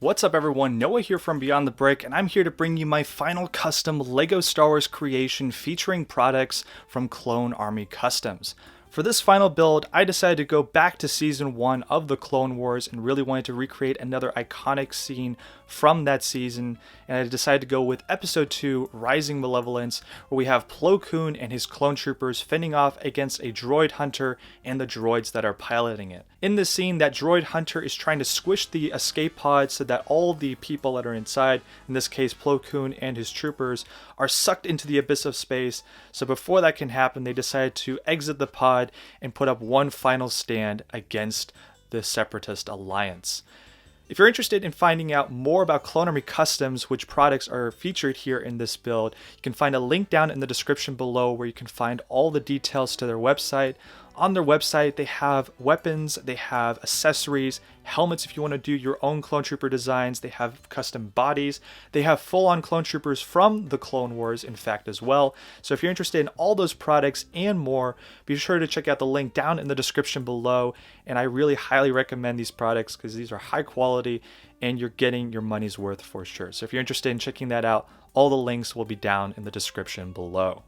What's up everyone, Noah here from Beyond the Brick, and I'm here to bring you my final custom LEGO Star Wars creation featuring products from Clone Army Customs. For this final build, I decided to go back to Season 1 of the Clone Wars and really wanted to recreate another iconic scene from that season, and I decided to go with Episode 2, Rising Malevolence, where we have Plo Koon and his clone troopers fending off against a Droid Hunter and the droids that are piloting it. In this scene, that Droid Hunter is trying to squish the escape pod so that all the people that are inside, in this case Plo Koon and his troopers, are sucked into the abyss of space. So before that can happen, they decide to exit the pod and put up one final stand against the Separatist Alliance. If you're interested in finding out more about Clone Army Customs, which products are featured here in this build, you can find a link down in the description below where you can find all the details to their website. On their website, they have weapons, they have accessories, helmets if you want to do your own clone trooper designs, they have custom bodies, they have full-on clone troopers from the Clone Wars, in fact, as well. So if you're interested in all those products and more, be sure to check out the link down in the description below. And I really highly recommend these products because these are high quality and you're getting your money's worth for sure. So if you're interested in checking that out, all the links will be down in the description below.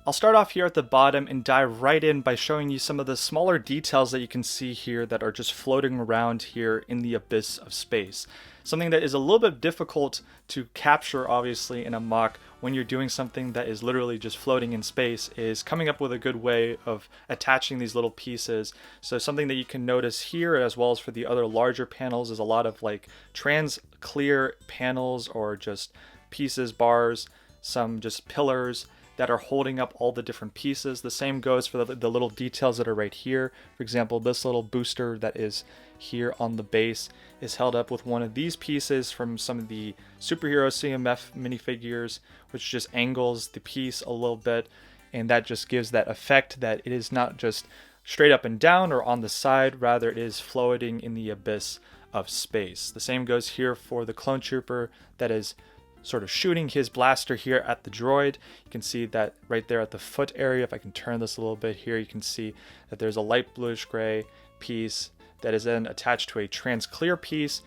I'll start off here at the bottom and dive right in by showing you some of the smaller details that you can see here that are just floating around here in the abyss of space. Something that is a little bit difficult to capture, obviously, in a mock when you're doing something that is literally just floating in space is coming up with a good way of attaching these little pieces. So something that you can notice here, as well as for the other larger panels, is a lot of like trans clear panels or just pieces, bars, some just pillars that are holding up all the different pieces. The same goes for the little details that are right here. For example, this little booster that is here on the base is held up with one of these pieces from some of the superhero CMF minifigures, which just angles the piece a little bit, and that just gives that effect that it is not just straight up and down or on the side, rather it is floating in the abyss of space. The same goes here for the clone trooper that is sort of shooting his blaster here at the droid. You can see that right there at the foot area. If I can turn this a little bit here, you can see that there's a light bluish gray piece that is then attached to a trans clear piece,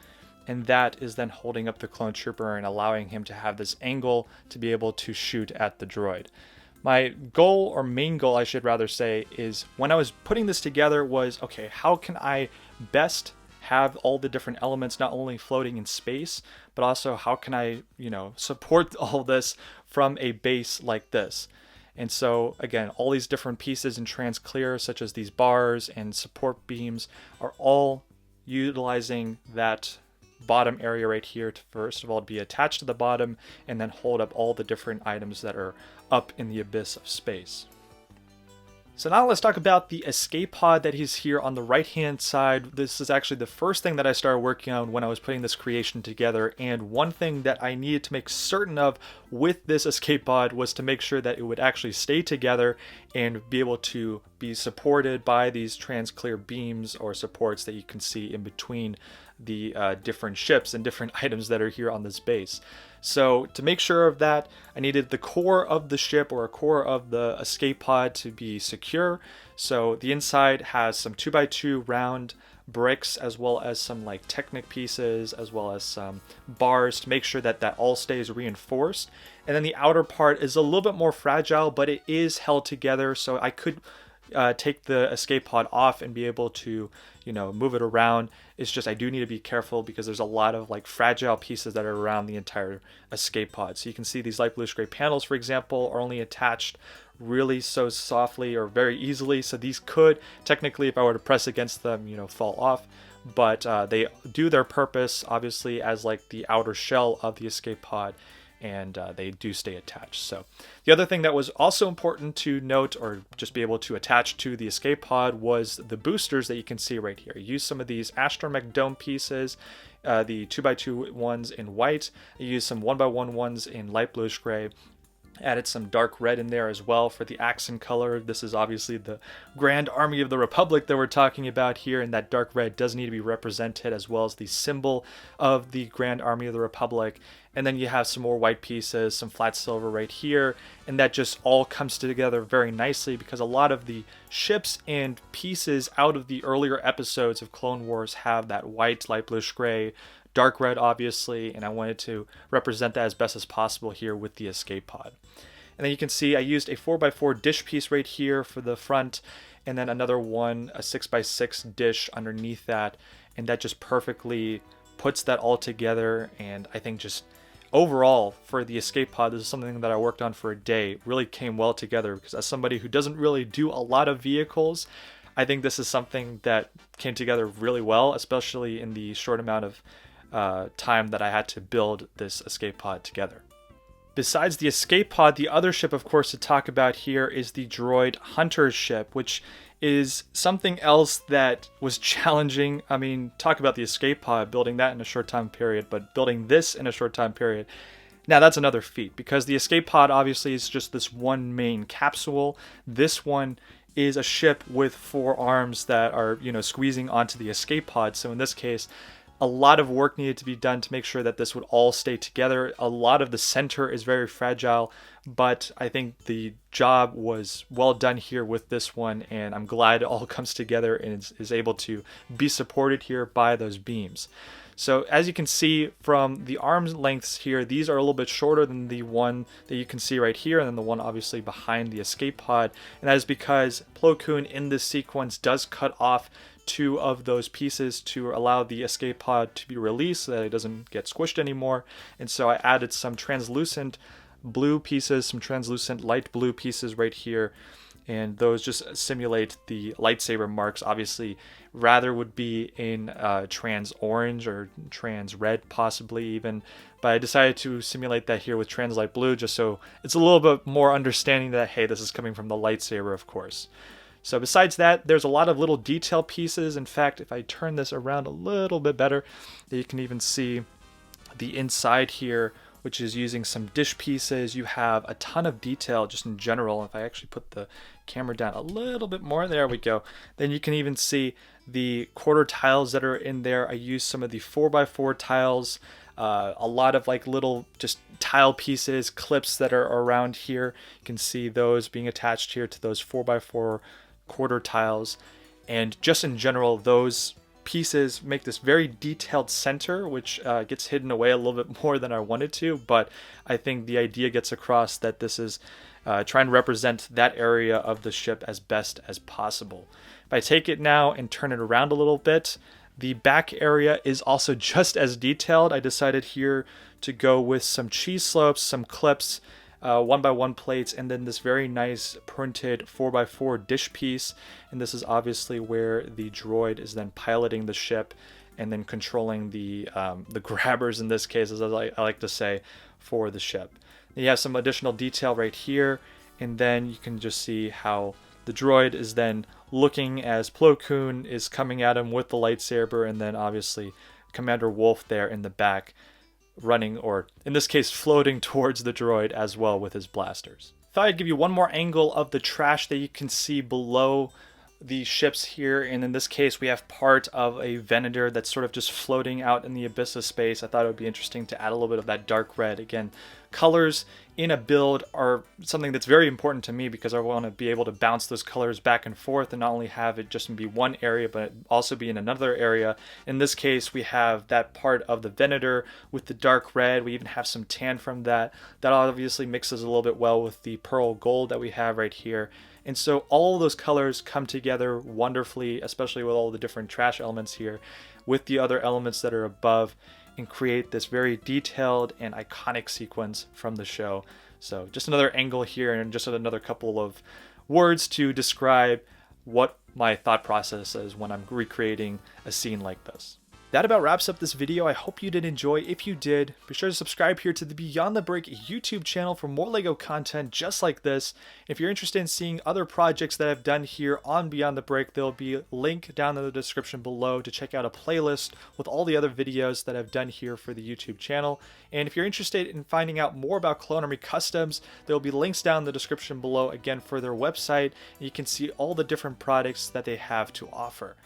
and that is then holding up the clone trooper and allowing him to have this angle to be able to shoot at the droid. My goal, or main goal I should rather say, is when I was putting this together was, okay, how can I best have all the different elements not only floating in space, but also how can I, support all this from a base like this. And so again, all these different pieces in trans clear, such as these bars and support beams, are all utilizing that bottom area right here to first of all be attached to the bottom and then hold up all the different items that are up in the abyss of space. So now let's talk about the escape pod that is here on the right hand side. This is actually the first thing that I started working on when I was putting this creation together, and one thing that I needed to make certain of with this escape pod was to make sure that it would actually stay together and be able to be supported by these trans clear beams or supports that you can see in between the different ships and different items that are here on this base. So to make sure of that, I needed the core of the ship or a core of the escape pod to be secure. So the inside has some 2x2 round bricks, as well as some like Technic pieces, as well as some bars to make sure that that all stays reinforced. And then the outer part is a little bit more fragile, but it is held together, so I could take the escape pod off and be able to, move it around. It's just I do need to be careful because there's a lot of like fragile pieces that are around the entire escape pod. So you can see these light bluish gray panels, for example, are only attached really so softly or very easily. So these could technically, if I were to press against them, fall off. But they do their purpose, obviously, as like the outer shell of the escape pod, and they do stay attached. So the other thing that was also important to note or just be able to attach to the escape pod was the boosters that you can see right here. I used some of these astromech dome pieces, the 2x2 ones in white. I used some 1x1 ones in light bluish gray. Added some dark red in there as well for the accent color. This is obviously the Grand Army of the Republic that we're talking about here, and that dark red does need to be represented, as well as the symbol of the Grand Army of the Republic. And then you have some more white pieces, some flat silver right here, and that just all comes together very nicely because a lot of the ships and pieces out of the earlier episodes of Clone Wars have that white, light bluish gray, dark red obviously, and I wanted to represent that as best as possible here with the escape pod. And then you can see I used a 4x4 dish piece right here for the front, and then another one, a 6x6 dish underneath that, and that just perfectly puts that all together. And I think just overall for the escape pod, this is something that I worked on for a day. Really came well together, because as somebody who doesn't really do a lot of vehicles, I think this is something that came together really well, especially in the short amount of time that I had to build this escape pod together. Besides the escape pod, the other ship, of course, to talk about here is the Droid Hunter ship, which is something else that was challenging. I mean, talk about the escape pod, building that in a short time period, but building this in a short time period, now that's another feat, because the escape pod obviously is just this one main capsule. This one is a ship with 4 arms that are, squeezing onto the escape pod. So in this case, a lot of work needed to be done to make sure that this would all stay together. A lot of the center is very fragile, but I think the job was well done here with this one, and I'm glad it all comes together and is able to be supported here by those beams. So as you can see from the arms lengths here, these are a little bit shorter than the one that you can see right here, and then the one obviously behind the escape pod. And that is because Plo Koon in this sequence does cut off 2 of those pieces to allow the escape pod to be released so that it doesn't get squished anymore. And so I added some translucent blue pieces, some translucent light blue pieces right here, and those just simulate the lightsaber marks. Obviously rather would be in trans orange or trans red possibly even, but I decided to simulate that here with trans light blue, just so it's a little bit more understanding that, hey, this is coming from the lightsaber, of course. So besides that, there's a lot of little detail pieces. In fact, if I turn this around a little bit better, you can even see the inside here, which is using some dish pieces. You have a ton of detail just in general. If I actually put the camera down a little bit more, there we go. Then you can even see the quarter tiles that are in there. I used some of the 4x4 tiles, a lot of like little just tile pieces, clips that are around here. You can see those being attached here to those 4x4 quarter tiles, and just in general those pieces make this very detailed center, which gets hidden away a little bit more than I wanted to, but I think the idea gets across that this is trying to represent that area of the ship as best as possible. If I take it now and turn it around a little bit, the back area is also just as detailed. I decided here to go with some cheese slopes, some clips, 1x1 plates, and then this very nice printed 4x4 dish piece. And this is obviously where the droid is then piloting the ship and then controlling the grabbers, in this case, as I like to say, for the ship. And you have some additional detail right here, and then you can just see how the droid is then looking as Plo Koon is coming at him with the lightsaber, and then obviously Commander Wolf there in the back running, or in this case floating towards the droid as well with his blasters. Thought I'd give you one more angle of the trash that you can see below the ships here, and in this case we have part of a Venator that's sort of just floating out in the abyss of space. I thought it would be interesting to add a little bit of that dark red. Again, colors in a build are something that's very important to me, because I want to be able to bounce those colors back and forth and not only have it just be one area but also be in another area. In this case we have that part of the Venator with the dark red. We even have some tan from that. That obviously mixes a little bit well with the pearl gold that we have right here. And so all of those colors come together wonderfully, especially with all the different trash elements here, with the other elements that are above, and create this very detailed and iconic sequence from the show. So just another angle here, and just another couple of words to describe what my thought process is when I'm recreating a scene like this. That about wraps up this video. I hope you did enjoy. If you did, be sure to subscribe here to the Beyond the Brick YouTube channel for more LEGO content just like this. If you're interested in seeing other projects that I've done here on Beyond the Brick, there'll be a link down in the description below to check out a playlist with all the other videos that I've done here for the YouTube channel. And if you're interested in finding out more about Clone Army Customs, there'll be links down in the description below, again, for their website. And you can see all the different products that they have to offer.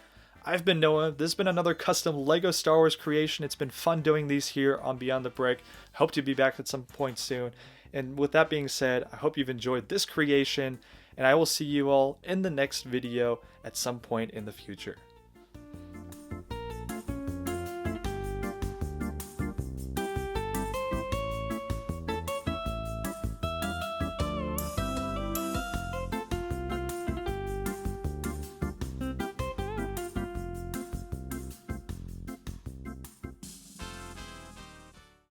I've been Noah. This has been another custom LEGO Star Wars creation. It's been fun doing these here on Beyond the Brick. Hope to be back at some point soon. And with that being said, I hope you've enjoyed this creation, and I will see you all in the next video at some point in the future.